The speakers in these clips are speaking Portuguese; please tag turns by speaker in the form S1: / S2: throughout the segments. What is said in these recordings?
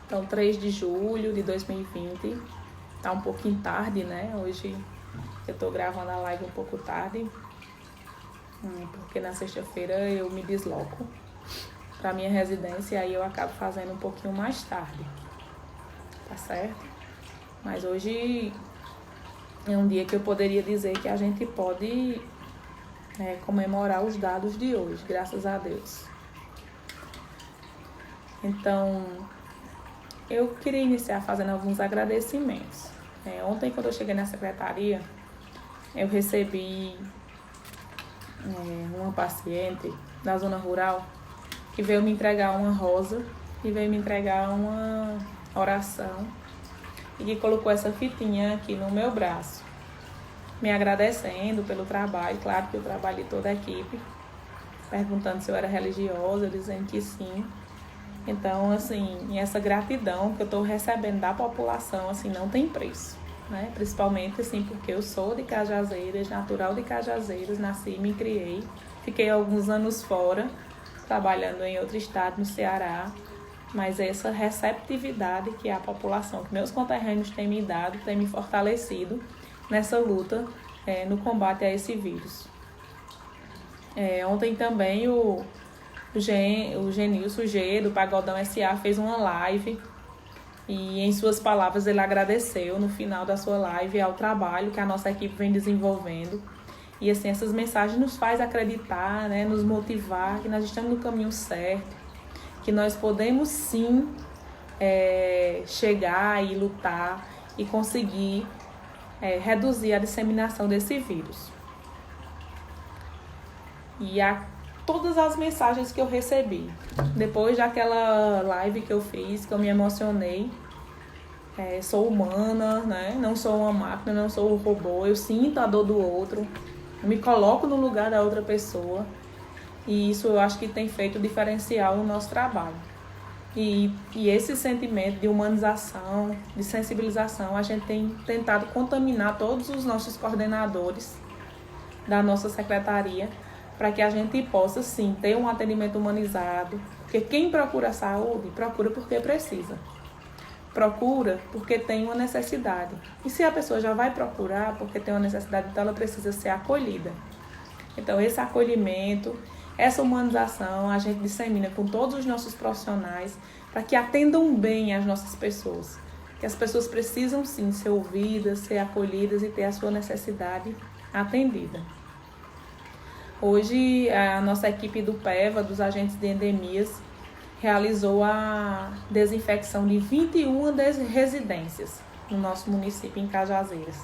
S1: Então, 3 de julho de 2020, tá um pouquinho tarde, né? Hoje eu tô gravando a live um pouco tarde, porque na sexta-feira eu me desloco para minha residência e aí eu acabo fazendo um pouquinho mais tarde, tá certo? Mas hoje é um dia que eu poderia dizer que a gente pode comemorar os dados de hoje, graças a Deus. Então, eu queria iniciar fazendo alguns agradecimentos. Ontem, quando eu cheguei na secretaria, eu recebi uma paciente da zona rural que veio me entregar uma rosa e veio me entregar uma oração e que colocou essa fitinha aqui no meu braço, me agradecendo pelo trabalho, claro que eu trabalhei toda a equipe, perguntando se eu era religiosa, dizendo que sim. Então, assim, essa gratidão que eu estou recebendo da população, assim, não tem preço, né? Principalmente, assim, porque eu sou de Cajazeiras, natural de Cajazeiras, nasci e me criei. Fiquei alguns anos fora, trabalhando em outro estado, no Ceará. Mas essa receptividade que a população, que meus conterrâneos têm me dado, tem me fortalecido nessa luta, no combate a esse vírus. Ontem também o Genilson G, do Pagodão S.A., fez uma live e em suas palavras ele agradeceu no final da sua live ao trabalho que a nossa equipe vem desenvolvendo. E assim, essas mensagens nos faz acreditar, né, nos motivar que nós estamos no caminho certo, que nós podemos sim chegar e lutar e conseguir reduzir a disseminação desse vírus. E todas as mensagens que eu recebi, depois daquela live que eu fiz, que eu me emocionei, sou humana, né? Não sou uma máquina, não sou um robô, eu sinto a dor do outro, eu me coloco no lugar da outra pessoa, e isso eu acho que tem feito diferencial no nosso trabalho. E esse sentimento de humanização, de sensibilização, a gente tem tentado contaminar todos os nossos coordenadores da nossa secretaria, para que a gente possa, sim, ter um atendimento humanizado. Porque quem procura saúde, procura porque precisa. Procura porque tem uma necessidade. E se a pessoa já vai procurar porque tem uma necessidade, então ela precisa ser acolhida. Então, esse acolhimento, essa humanização, a gente dissemina com todos os nossos profissionais para que atendam bem as nossas pessoas. Que as pessoas precisam, sim, ser ouvidas, ser acolhidas e ter a sua necessidade atendida. Hoje, a nossa equipe do PEVA, dos agentes de endemias, realizou a desinfecção de 21 residências no nosso município, em Cajazeiras.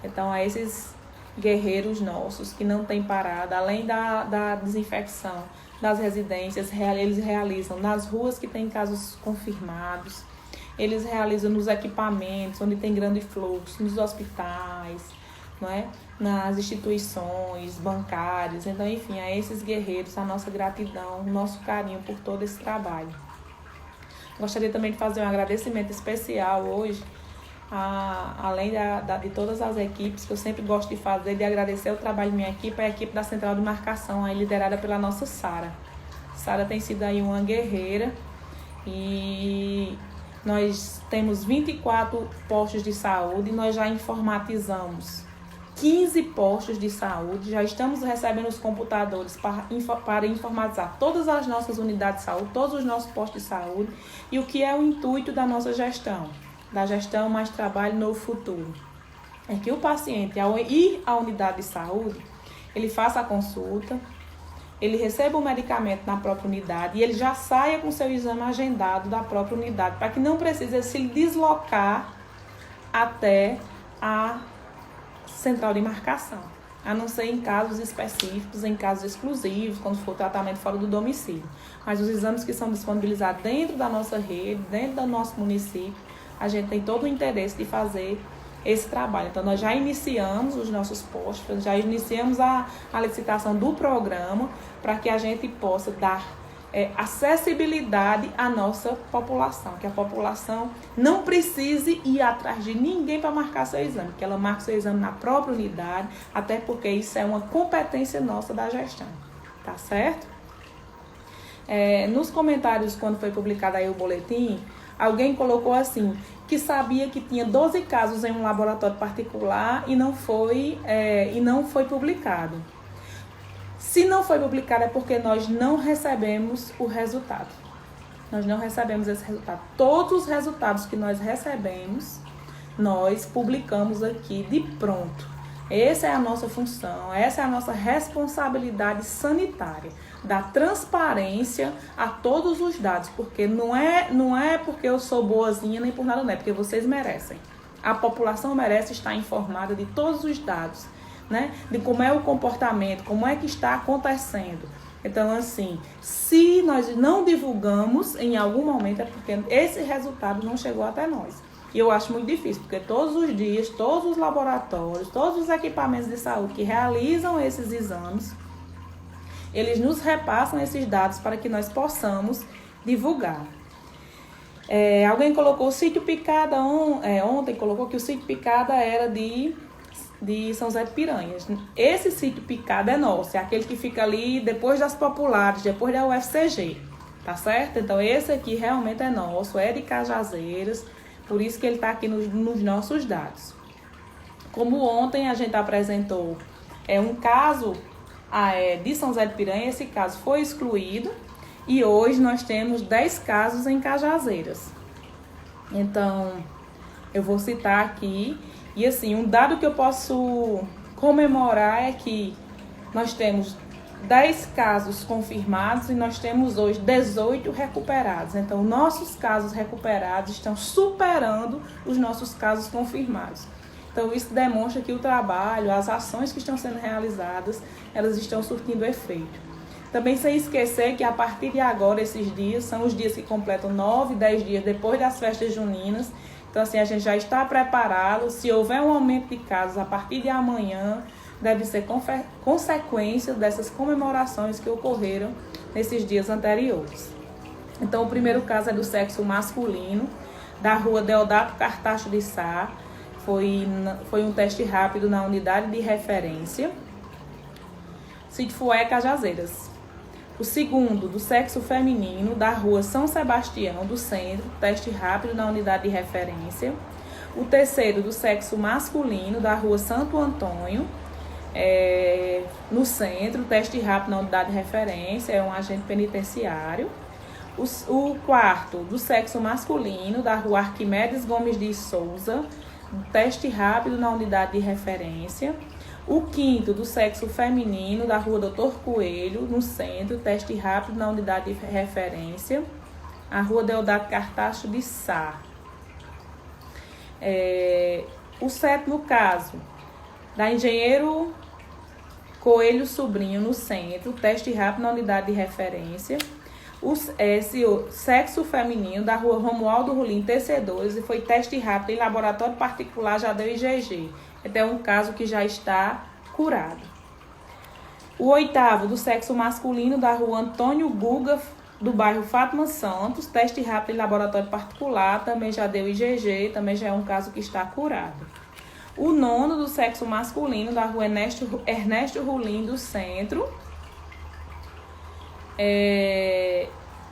S1: Então, a esses guerreiros nossos que não têm parado, além da desinfecção das residências, eles realizam nas ruas que têm casos confirmados, eles realizam nos equipamentos onde tem grande fluxo, nos hospitais, não é? Nas instituições bancárias. Então, enfim, a esses guerreiros, a nossa gratidão, o nosso carinho por todo esse trabalho. Gostaria também de fazer um agradecimento especial hoje, além de todas as equipes, que eu sempre gosto de fazer, de agradecer o trabalho da minha equipe, a equipe da Central de Marcação, aí liderada pela nossa Sara. Sara tem sido aí uma guerreira e nós temos 24 postos de saúde, nós já informatizamos 15 postos de saúde, já estamos recebendo os computadores para informatizar todas as nossas unidades de saúde, todos os nossos postos de saúde, e o que é o intuito da nossa gestão, da gestão Mais Trabalho Novo Futuro. É que o paciente, ao ir à unidade de saúde, ele faça a consulta, ele receba o medicamento na própria unidade e ele já saia com seu exame agendado da própria unidade, para que não precise se deslocar até a central de marcação, a não ser em casos específicos, em casos exclusivos, quando for tratamento fora do domicílio. Mas os exames que são disponibilizados dentro da nossa rede, dentro do nosso município, a gente tem todo o interesse de fazer esse trabalho. Então, nós já iniciamos os nossos postos, já iniciamos a licitação do programa para que a gente possa dar acessibilidade à nossa população, que a população não precise ir atrás de ninguém para marcar seu exame, que ela marque seu exame na própria unidade, até porque isso é uma competência nossa da gestão, tá certo? nos comentários, quando foi publicado aí o boletim, alguém colocou assim, que sabia que tinha 12 casos em um laboratório particular e não foi publicado. Se não foi publicado é porque nós não recebemos o resultado. Nós não recebemos esse resultado. Todos os resultados que nós recebemos, nós publicamos aqui de pronto. Essa é a nossa função, essa é a nossa responsabilidade sanitária, dar transparência a todos os dados, porque não é porque eu sou boazinha nem por nada, não é porque vocês merecem. A população merece estar informada de todos os dados, né? De como é o comportamento, como é que está acontecendo. Então, assim, se nós não divulgamos em algum momento é porque esse resultado não chegou até nós. E eu acho muito difícil, porque todos os dias, todos os laboratórios, todos os equipamentos de saúde que realizam esses exames, eles nos repassam esses dados para que nós possamos divulgar. Alguém colocou o sítio Picada, ontem colocou que o sítio Picada era de São José de Piranhas. Esse sítio Picada é nosso, é aquele que fica ali depois das populares, depois da UFCG, tá certo? Então esse aqui realmente é nosso, é de Cajazeiras. Por isso que ele está aqui nos nossos dados. Como ontem a gente apresentou um caso de São José de Piranha, esse caso foi excluído. E hoje nós temos 10 casos em Cajazeiras. Então, eu vou citar aqui. E assim, um dado que eu posso comemorar é que nós temos 10 casos confirmados e nós temos hoje 18 recuperados. Então, nossos casos recuperados estão superando os nossos casos confirmados. Então, isso demonstra que o trabalho, as ações que estão sendo realizadas, elas estão surtindo efeito. Também sem esquecer que a partir de agora, esses dias, são os dias que completam 9, 10 dias depois das festas juninas. Então, assim, a gente já está preparado. Se houver um aumento de casos a partir de amanhã, deve ser consequência dessas comemorações que ocorreram nesses dias anteriores. Então, o primeiro caso é do sexo masculino, da rua Deodato Cartacho de Sá. Foi um teste rápido na unidade de referência. Sítio Fué, Cajazeiras. O segundo, do sexo feminino, da rua São Sebastião, do centro, teste rápido na unidade de referência. O terceiro, do sexo masculino, da rua Santo Antônio, no centro, teste rápido na unidade de referência, é um agente penitenciário. O quarto, do sexo masculino, da rua Arquimedes Gomes de Souza, teste rápido na unidade de referência. O quinto, do sexo feminino, da rua Doutor Coelho, no centro, teste rápido na unidade de referência. A rua Deodato Cartacho de Sá. O sétimo caso, da Engenheiro Coelho Sobrinho, no centro, teste rápido na unidade de referência. O sexo feminino, da rua Romualdo Rolim, TC2, e foi teste rápido em laboratório particular, já deu IgG. Então, é um caso que já está curado. O oitavo, do sexo masculino, da rua Antônio Guga, do bairro Fátima Santos, teste rápido em laboratório particular, também já deu IgG, também já é um caso que está curado. O nono, do sexo masculino, da rua Ernesto Rolim, do centro,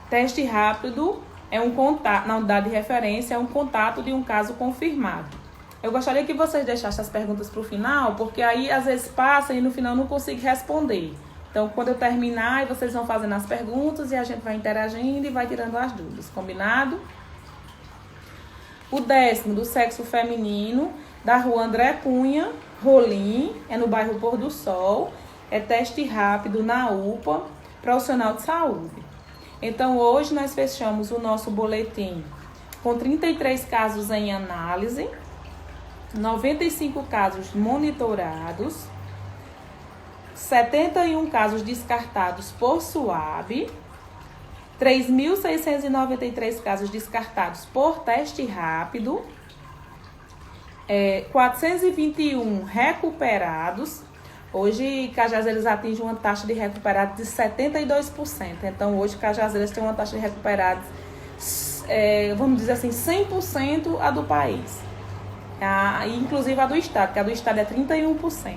S1: teste rápido, é um contato, na unidade de referência, é um contato de um caso confirmado. Eu gostaria que vocês deixassem as perguntas para o final, porque aí às vezes passa e no final não consigo responder. Então, quando eu terminar, vocês vão fazendo as perguntas e a gente vai interagindo e vai tirando as dúvidas, combinado? O décimo, do sexo feminino, da rua André Cunha, Rolim, é no bairro Pôr do Sol, é teste rápido na UPA, profissional de saúde. Então, hoje nós fechamos o nosso boletim com 33 casos em análise, 95 casos monitorados, 71 casos descartados por SUAB, 3.693 casos descartados por teste rápido, 421 recuperados. Hoje, Cajazeiras atinge uma taxa de recuperados de 72%. Então, hoje, Cajazeiras tem uma taxa de recuperados, vamos dizer assim, 100% a do país. Inclusive a do estado, que a do estado é 31%.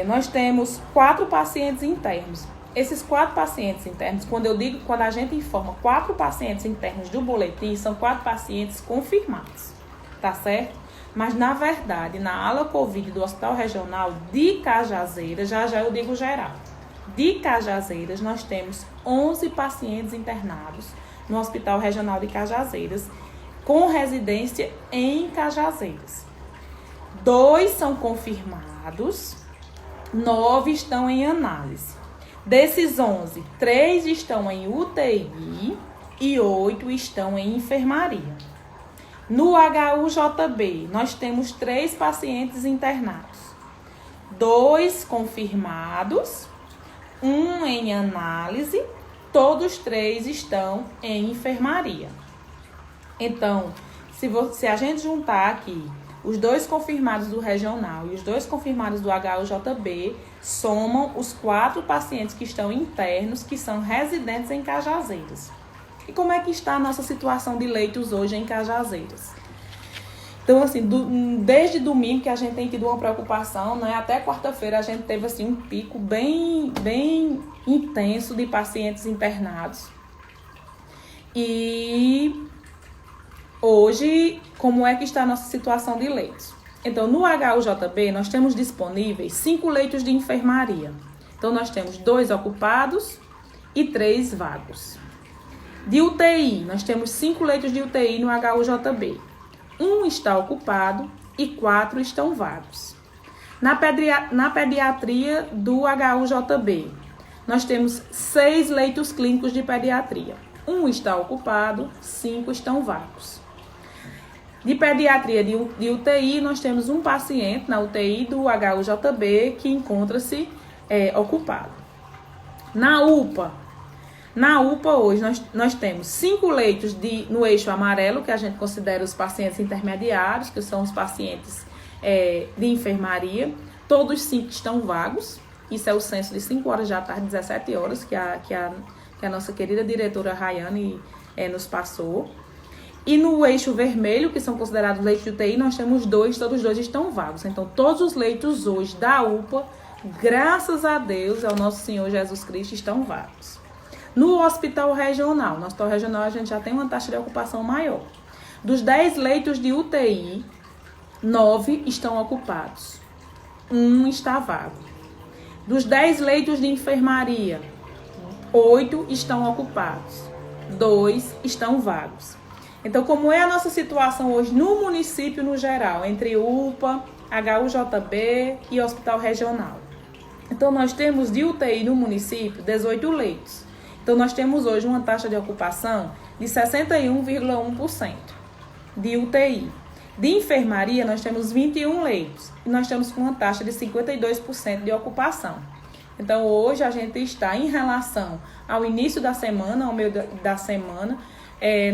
S1: Nós temos 4 pacientes internos. esses 4 pacientes internos, quando a gente informa 4 pacientes internos do boletim, são 4 pacientes confirmados, tá certo? Mas, na verdade, na ala Covid do Hospital Regional de Cajazeiras, já eu digo geral, de Cajazeiras, nós temos 11 pacientes internados no Hospital Regional de Cajazeiras, com residência em Cajazeiras. 2 são confirmados, 9 estão em análise. Desses 11, 3 estão em UTI e 8 estão em enfermaria. No HUJB, nós temos 3 pacientes internados. 2 confirmados, 1 em análise, todos 3 estão em enfermaria. Então, se a gente juntar aqui os 2 confirmados do regional e os 2 confirmados do HUJB, somam os 4 pacientes que estão internos, que são residentes em Cajazeiras. E como é que está a nossa situação de leitos hoje em Cajazeiras? Então, assim, desde domingo que a gente tem tido uma preocupação, né? Até quarta-feira a gente teve, assim, um pico bem intenso de pacientes internados. E hoje, como é que está a nossa situação de leitos? Então, no HUJB, nós temos disponíveis 5 leitos de enfermaria. Então, nós temos 2 ocupados e 3 vagos. De UTI, nós temos 5 leitos de UTI no HUJB. 1 está ocupado e 4 estão vagos. Na pediatria do HUJB, nós temos 6 leitos clínicos de pediatria. 1 está ocupado, 5 estão vagos. De pediatria de UTI, nós temos um paciente na UTI do HUJB que encontra-se ocupado. Na UPA hoje nós temos 5 leitos no eixo amarelo, que a gente considera os pacientes intermediários, que são os pacientes de enfermaria. Todos 5 estão vagos. Isso é o censo de 5 horas da tarde, 17 horas, que a nossa querida diretora Rayane nos passou. E no eixo vermelho, que são considerados leitos de UTI, nós temos 2, todos 2 estão vagos. Então, todos os leitos hoje da UPA, graças a Deus, ao nosso Senhor Jesus Cristo, estão vagos. No hospital regional, a gente já tem uma taxa de ocupação maior. Dos 10 leitos de UTI, 9 estão ocupados. 1 está vago. Dos 10 leitos de enfermaria, 8 estão ocupados. 2 estão vagos. Então, como é a nossa situação hoje no município no geral, entre UPA, HUJB e Hospital Regional? Então, nós temos de UTI no município 18 leitos. Então, nós temos hoje uma taxa de ocupação de 61,1% de UTI. De enfermaria, nós temos 21 leitos e nós estamos com uma taxa de 52% de ocupação. Então, hoje a gente está em relação ao início da semana, ao meio da semana,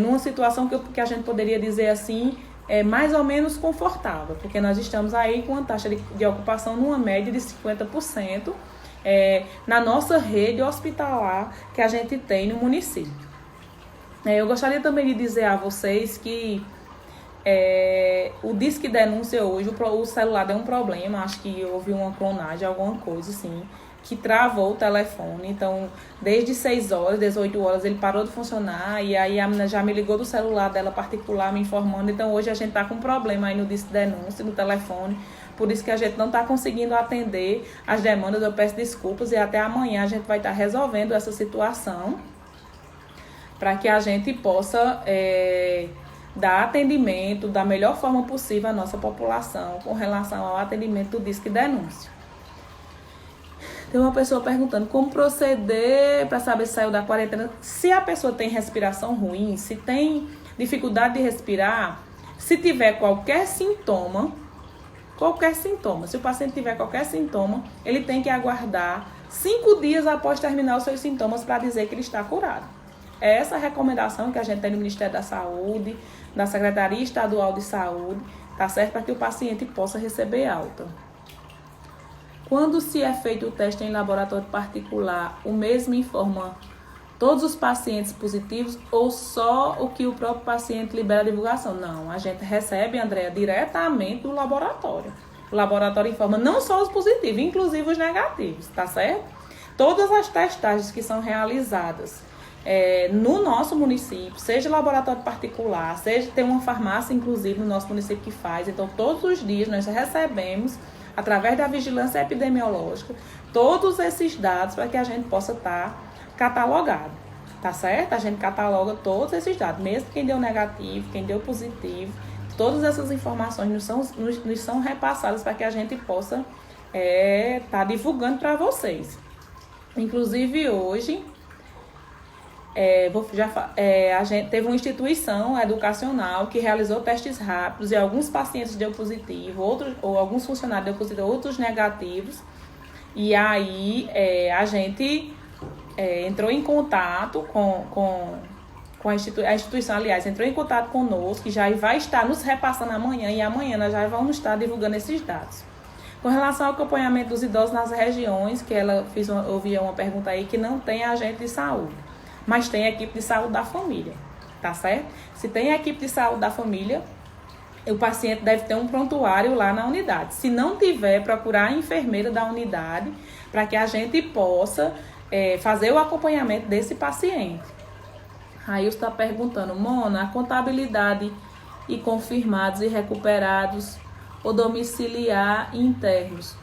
S1: numa situação que a gente poderia dizer assim, mais ou menos confortável, porque nós estamos aí com uma taxa de ocupação numa média de 50% na nossa rede hospitalar que a gente tem no município. Eu gostaria também de dizer a vocês que o Disque Denúncia hoje, o celular deu um problema, acho que houve uma clonagem, alguma coisa assim, que travou o telefone. Então, desde 6 horas, 18 horas, ele parou de funcionar. E aí a menina já me ligou do celular dela particular, me informando. Então, hoje a gente tá com um problema aí no Disque Denúncia, no telefone. Por isso que a gente não tá conseguindo atender as demandas. Eu peço desculpas e até amanhã a gente vai estar resolvendo essa situação para que a gente possa dar atendimento da melhor forma possível à nossa população com relação ao atendimento do Disque Denúncia. Tem uma pessoa perguntando como proceder para saber se saiu da quarentena. Se a pessoa tem respiração ruim, se tem dificuldade de respirar, se tiver qualquer sintoma, se o paciente tiver qualquer sintoma, ele tem que aguardar 5 dias após terminar os seus sintomas para dizer que ele está curado. É essa a recomendação que a gente tem no Ministério da Saúde, da Secretaria Estadual de Saúde, tá certo? Para que o paciente possa receber alta. Quando se é feito o teste em laboratório particular, o mesmo informa todos os pacientes positivos ou só o que o próprio paciente libera a divulgação? Não, a gente recebe, Andréa, diretamente do laboratório. O laboratório informa não só os positivos, inclusive os negativos, tá certo? Todas as testagens que são realizadas no nosso município, seja laboratório particular, seja tem uma farmácia, inclusive, no nosso município que faz. Então, todos os dias nós recebemos, através da vigilância epidemiológica, todos esses dados para que a gente possa estar catalogado, tá certo? A gente cataloga todos esses dados, mesmo quem deu negativo, quem deu positivo, todas essas informações nos são repassadas para que a gente possa estar divulgando para vocês. Inclusive, hoje, a gente teve uma instituição educacional que realizou testes rápidos e alguns pacientes deu positivo, alguns funcionários deu positivo, outros negativos. E aí a gente entrou em contato com a instituição, aliás, entrou em contato conosco, que já vai estar nos repassando amanhã, e amanhã nós já vamos estar divulgando esses dados. Com relação ao acompanhamento dos idosos nas regiões, que ouvi uma pergunta aí, que não tem agente de saúde, mas tem a equipe de saúde da família, tá certo? Se tem a equipe de saúde da família, o paciente deve ter um prontuário lá na unidade. Se não tiver, procurar a enfermeira da unidade para que a gente possa fazer o acompanhamento desse paciente. Aí você está perguntando, Mona, a contabilidade e confirmados e recuperados ou domiciliar internos?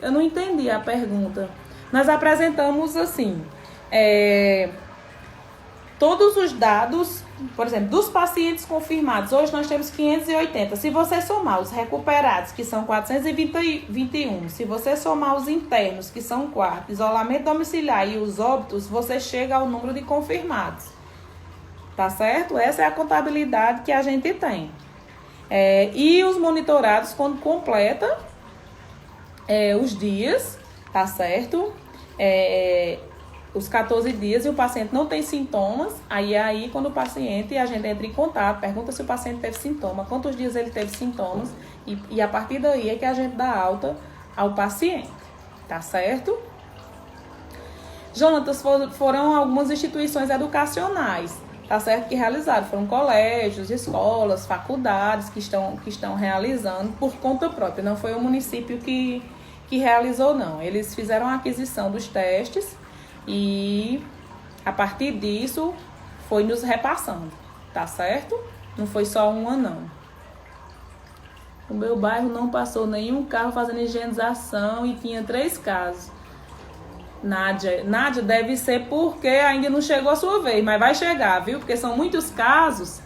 S1: Eu não entendi a pergunta. Nós apresentamos assim, todos os dados, por exemplo, dos pacientes confirmados. Hoje nós temos 580. Se você somar os recuperados, que são 421, se você somar os internos, que são 4, isolamento domiciliar e os óbitos, você chega ao número de confirmados. Tá certo? Essa é a contabilidade que a gente tem. E os monitorados, quando completa os dias, tá certo? Os 14 dias e o paciente não tem sintomas, aí quando o paciente, a gente entra em contato, pergunta se o paciente teve sintoma, quantos dias ele teve sintomas, e a partir daí é que a gente dá alta ao paciente, tá certo? Jonatas, foram algumas instituições educacionais, tá certo, que realizaram, foram colégios, escolas, faculdades que estão realizando por conta própria, não foi o município que realizou, não. Eles fizeram a aquisição dos testes e a partir disso foi nos repassando, tá certo? Não foi só uma, não. O meu bairro não passou nenhum carro fazendo higienização e tinha 3 casos. Nádia, deve ser porque ainda não chegou a sua vez, mas vai chegar, viu? Porque são muitos casos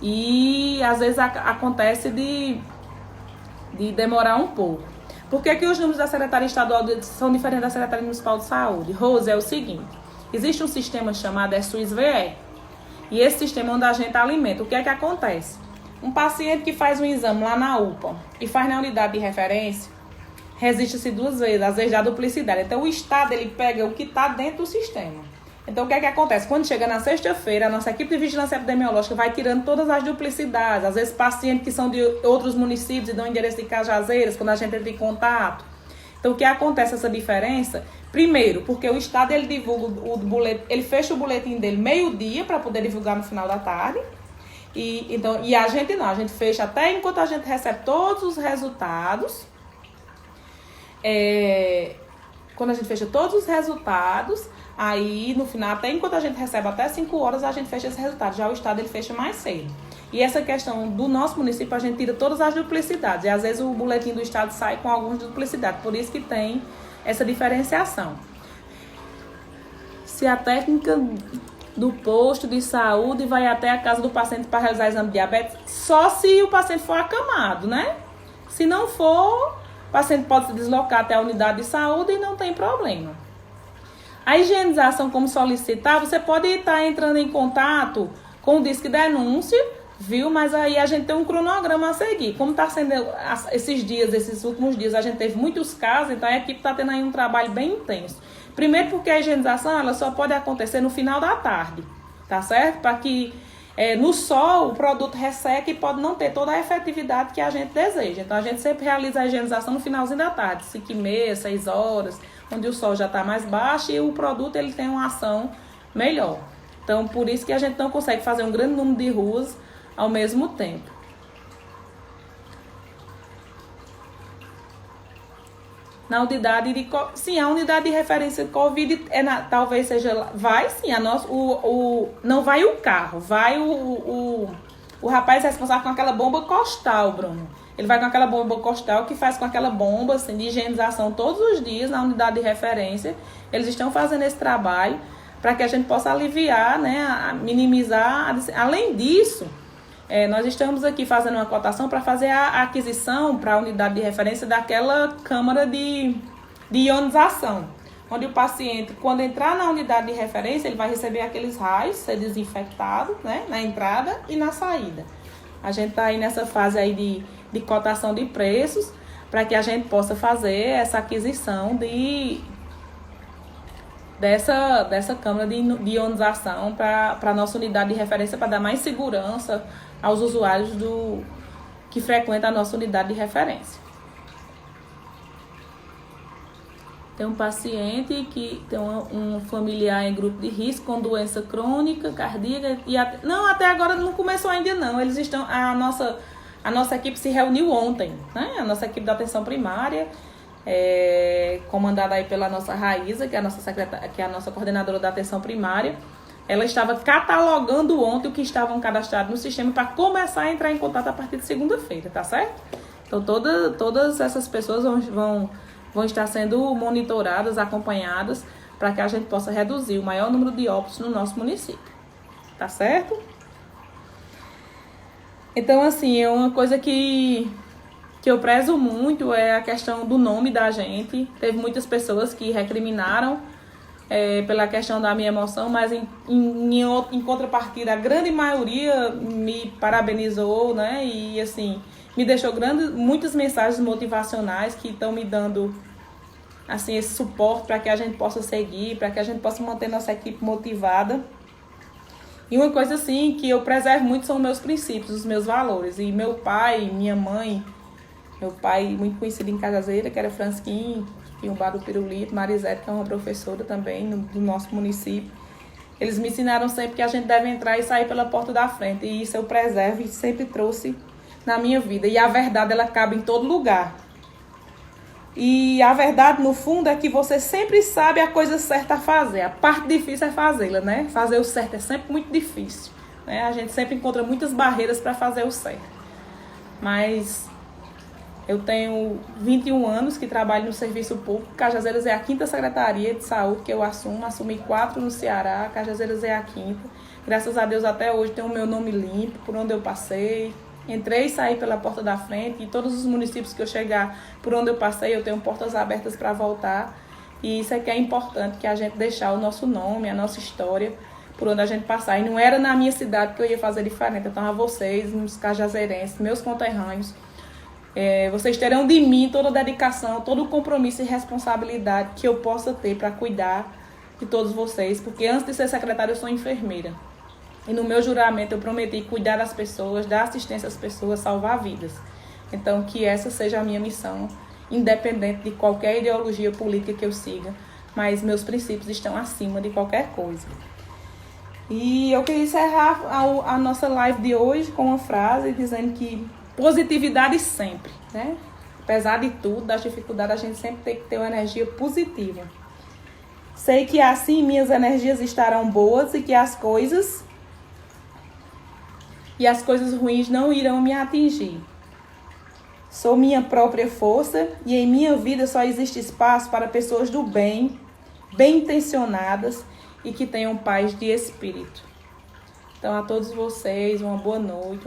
S1: e às vezes acontece de demorar um pouco. Por que os números da Secretaria Estadual são diferentes da Secretaria Municipal de Saúde? Rose, é o seguinte, existe um sistema chamado SUS-VE, e esse sistema é onde a gente alimenta. O que é que acontece? Um paciente que faz um exame lá na UPA e faz na unidade de referência, resiste-se 2 vezes, às vezes dá duplicidade. Então o Estado ele pega o que está dentro do sistema. Então o que é que acontece? Quando chega na sexta-feira, a nossa equipe de vigilância epidemiológica vai tirando todas as duplicidades. Às vezes pacientes que são de outros municípios e dão endereço de Cajazeiras, quando a gente entra em contato. Então o que acontece essa diferença? Primeiro, porque o Estado ele divulga o boletim, ele fecha o boletim dele meio-dia para poder divulgar no final da tarde. E a gente não, a gente fecha até enquanto a gente recebe todos os resultados. Quando a gente fecha todos os resultados, aí no final, até enquanto a gente recebe até 5 horas, a gente fecha esse resultado. Já o Estado ele fecha mais cedo. E essa questão do nosso município, a gente tira todas as duplicidades. E às vezes o boletim do Estado sai com algumas duplicidades. Por isso que tem essa diferenciação. Se a técnica do posto de saúde vai até a casa do paciente para realizar exame de diabetes, só se o paciente for acamado, né? Se não for, o paciente pode se deslocar até a unidade de saúde e não tem problema. A higienização, como solicitar, você pode estar entrando em contato com o Disque Denúncia, viu? Mas aí a gente tem um cronograma a seguir. Como está sendo esses últimos dias, a gente teve muitos casos, então a equipe está tendo aí um trabalho bem intenso. Primeiro porque a higienização ela só pode acontecer no final da tarde, tá certo? Para que no sol o produto resseque e pode não ter toda a efetividade que a gente deseja. Então a gente sempre realiza a higienização no finalzinho da tarde, 5h30, 6 horas, onde o sol já está mais baixo e o produto ele tem uma ação melhor. Então por isso que a gente não consegue fazer um grande número de ruas ao mesmo tempo. na unidade de... Sim, a unidade de referência de Covid talvez seja... Vai sim, não vai o carro, vai o rapaz responsável com aquela bomba costal, Bruno. Ele vai com aquela bomba costal que faz com aquela bomba assim, de higienização todos os dias na unidade de referência. Eles estão fazendo esse trabalho para que a gente possa aliviar, né, minimizar. Além disso, nós estamos aqui fazendo uma cotação para fazer a aquisição para a unidade de referência daquela câmara de ionização, onde o paciente, quando entrar na unidade de referência, ele vai receber aqueles raios, ser desinfectado, né, na entrada e na saída. A gente está aí nessa fase aí de cotação de preços para que a gente possa fazer essa aquisição dessa câmara de ionização para a nossa unidade de referência, para dar mais segurança aos usuários que frequentam a nossa unidade de referência. Tem um paciente que tem um familiar em grupo de risco com doença crônica, cardíaca. Até agora não começou ainda não. Eles estão, a nossa equipe se reuniu ontem, né? A nossa equipe da atenção primária, comandada aí pela nossa Raíza, que é a nossa coordenadora da atenção primária. Ela estava catalogando ontem o que estavam cadastrados no sistema para começar a entrar em contato a partir de segunda-feira, tá certo? Então todas essas pessoas vão estar sendo monitoradas, acompanhadas, para que a gente possa reduzir o maior número de óbitos no nosso município. Tá certo? Então, assim, uma coisa que eu prezo muito é a questão do nome da gente. Teve muitas pessoas que recriminaram pela questão da minha emoção, mas em contrapartida, a grande maioria me parabenizou, né? E, assim, me deixou muitas mensagens motivacionais que estão me dando assim, esse suporte para que a gente possa seguir, para que a gente possa manter nossa equipe motivada. E uma coisa assim que eu preservo muito são meus princípios, os meus valores. E meu pai, minha mãe, meu pai muito conhecido em Cajazeira, que era Fransquim, tinha um bar do Pirulito, Marisete, que é uma professora também do nosso município. Eles me ensinaram sempre que a gente deve entrar e sair pela porta da frente. E isso eu preservo e sempre trouxe na minha vida. E a verdade, ela cabe em todo lugar. E a verdade, no fundo, é que você sempre sabe a coisa certa a fazer. A parte difícil é fazê-la, né? Fazer o certo é sempre muito difícil, né? A gente sempre encontra muitas barreiras para fazer o certo. Mas eu tenho 21 anos que trabalho no serviço público. Cajazeiras é a 5ª Secretaria de Saúde que eu assumo. Assumi 4 no Ceará. Cajazeiras é a 5ª. Graças a Deus, até hoje, tenho o meu nome limpo, por onde eu passei. Entrei e saí pela porta da frente. E todos os municípios que eu chegar, por onde eu passei, eu tenho portas abertas para voltar. E isso é que é importante, que a gente deixar o nosso nome, a nossa história, por onde a gente passar. E não era na minha cidade que eu ia fazer diferente. Então, a vocês, os cajazeirenses, meus conterrâneos, vocês terão de mim toda a dedicação, todo o compromisso e responsabilidade que eu possa ter para cuidar de todos vocês. Porque antes de ser secretária, eu sou enfermeira. E no meu juramento eu prometi cuidar das pessoas, dar assistência às pessoas, salvar vidas. Então, que essa seja a minha missão, independente de qualquer ideologia política que eu siga. Mas meus princípios estão acima de qualquer coisa. E eu queria encerrar a nossa live de hoje com uma frase dizendo que positividade sempre, né? Apesar de tudo, das dificuldades, a gente sempre tem que ter uma energia positiva. Sei que assim minhas energias estarão boas e que as coisas ruins não irão me atingir. Sou minha própria força e em minha vida só existe espaço para pessoas do bem, bem intencionadas e que tenham paz de espírito. Então, a todos vocês, uma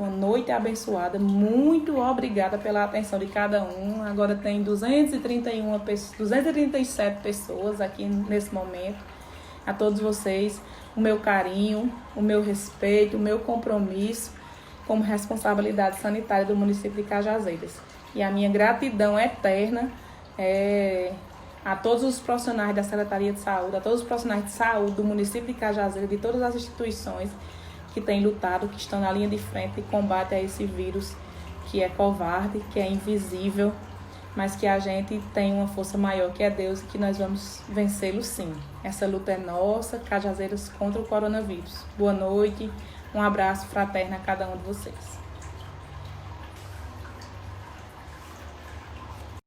S1: noite abençoada. Muito obrigada pela atenção de cada um. Agora tem 237 pessoas aqui nesse momento. A todos vocês, o meu carinho, o meu respeito, o meu compromisso como responsabilidade sanitária do município de Cajazeiras. E a minha gratidão eterna a todos os profissionais da Secretaria de Saúde, a todos os profissionais de saúde do município de Cajazeiras, de todas as instituições que têm lutado, que estão na linha de frente e combate a esse vírus que é covarde, que é invisível, mas que a gente tem uma força maior que é Deus e que nós vamos vencê-lo sim. Essa luta é nossa, Cajazeiras contra o coronavírus. Boa noite, um abraço fraterno a cada um de vocês.